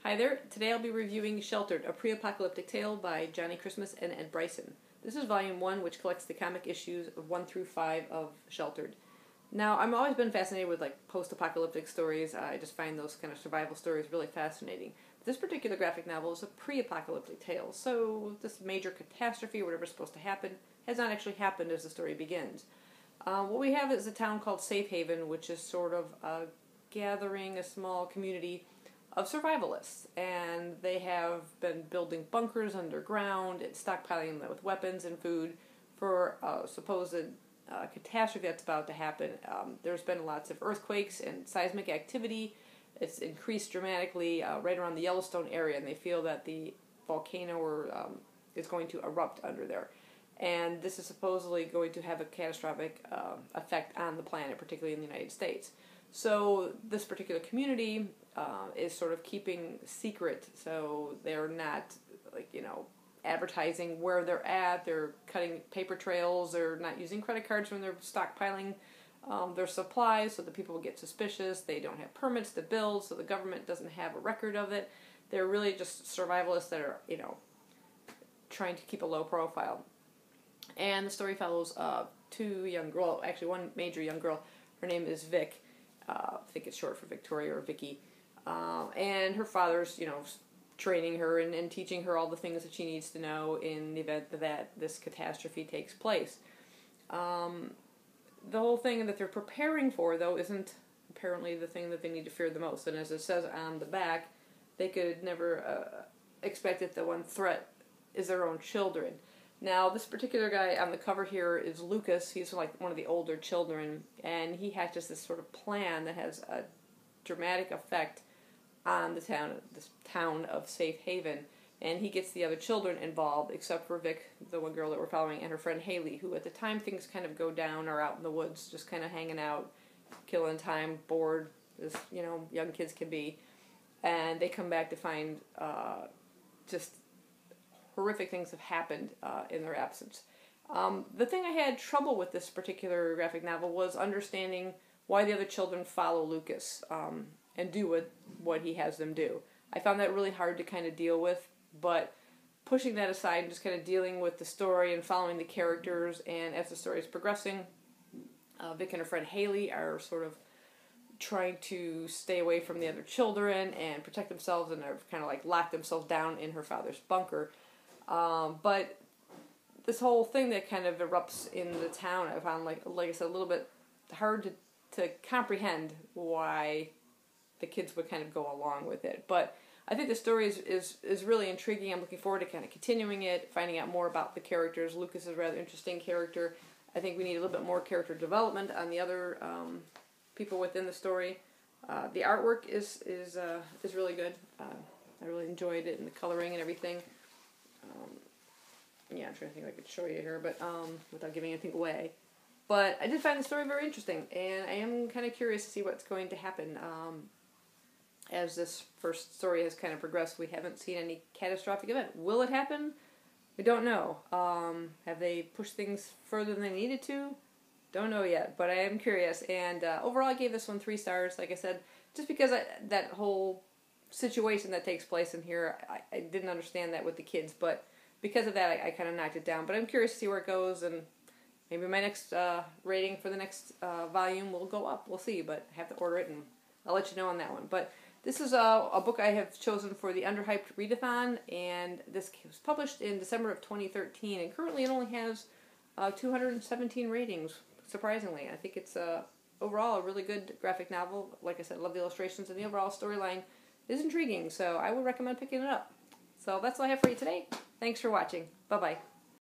Hi there, today I'll be reviewing Sheltered, a pre-apocalyptic tale by Johnnie and Brisson. This is volume 1, which collects the comic issues of 1 through 5 of Sheltered. Now, I've always been fascinated with post-apocalyptic stories. I just find those kind of survival stories really fascinating. This particular graphic novel is a pre-apocalyptic tale, so this major catastrophe, or whatever's supposed to happen, has not actually happened as the story begins. What we have is a town called Safe Haven, which is sort of gathering a small community of survivalists, and they have been building bunkers underground and stockpiling them with weapons and food for a supposed catastrophe that's about to happen. There's been lots of earthquakes and seismic activity. It's increased dramatically right around the Yellowstone area, and they feel that the volcano is going to erupt under there. And this is supposedly going to have a catastrophic effect on the planet, particularly in the United States. So this particular community is sort of keeping secret, so they're not, advertising where they're at. They're cutting paper trails. They're not using credit cards when they're stockpiling their supplies, so the people will get suspicious. They don't have permits to build, so the government doesn't have a record of it. They're really just survivalists that are, trying to keep a low profile. And the story follows two young girls, actually one major young girl. Her name is Vic. I think it's short for Victoria or Vicky. And her father's, training her and teaching her all the things that she needs to know in the event that this catastrophe takes place. The whole thing that they're preparing for, though, isn't apparently the thing that they need to fear the most. And as it says on the back, they could never expect that the one threat is their own children. Now, this particular guy on the cover here is Lucas. He's like one of the older children, and he hatches this sort of plan that has a dramatic effect on this town of Safe Haven. And he gets the other children involved, except for Vic, the one girl that we're following, and her friend Haley, who at the time things kind of go down, are out in the woods, just kind of hanging out, killing time, bored, as young kids can be. And they come back to find just horrific things have happened in their absence. The thing I had trouble with this particular graphic novel was understanding why the other children follow Lucas and do what he has them do. I found that really hard to kind of deal with, but pushing that aside and just kind of dealing with the story and following the characters, and as the story is progressing, Vic and her friend Haley are sort of trying to stay away from the other children and protect themselves, and they're kind of locked themselves down in her father's bunker. But this whole thing that kind of erupts in the town, I found, like I said, a little bit hard to comprehend why the kids would kind of go along with it. But I think the story is really intriguing. I'm looking forward to kind of continuing it, finding out more about the characters. Lucas is a rather interesting character. I think we need a little bit more character development on the other people within the story. The artwork is really good. I really enjoyed it, and the coloring and everything. Yeah, I'm trying to think if I could show you here, but without giving anything away. But I did find the story very interesting, and I am kind of curious to see what's going to happen. As this first story has kind of progressed, we haven't seen any catastrophic event. Will it happen? We don't know. Have they pushed things further than they needed to? Don't know yet, but I am curious. And overall, I gave this one 3 stars. Like I said, just because that whole situation that takes place in here, I didn't understand that with the kids, but because of that, I kind of knocked it down. But I'm curious to see where it goes, and maybe my next rating for the next volume will go up. We'll see, but I have to order it, and I'll let you know on that one. But this is a book I have chosen for the underhyped readathon, and this was published in December of 2013, and currently it only has 217 ratings, surprisingly. I think it's overall a really good graphic novel. Like I said, I love the illustrations, and the overall storyline is intriguing, so I would recommend picking it up. So that's all I have for you today. Thanks for watching. Bye-bye.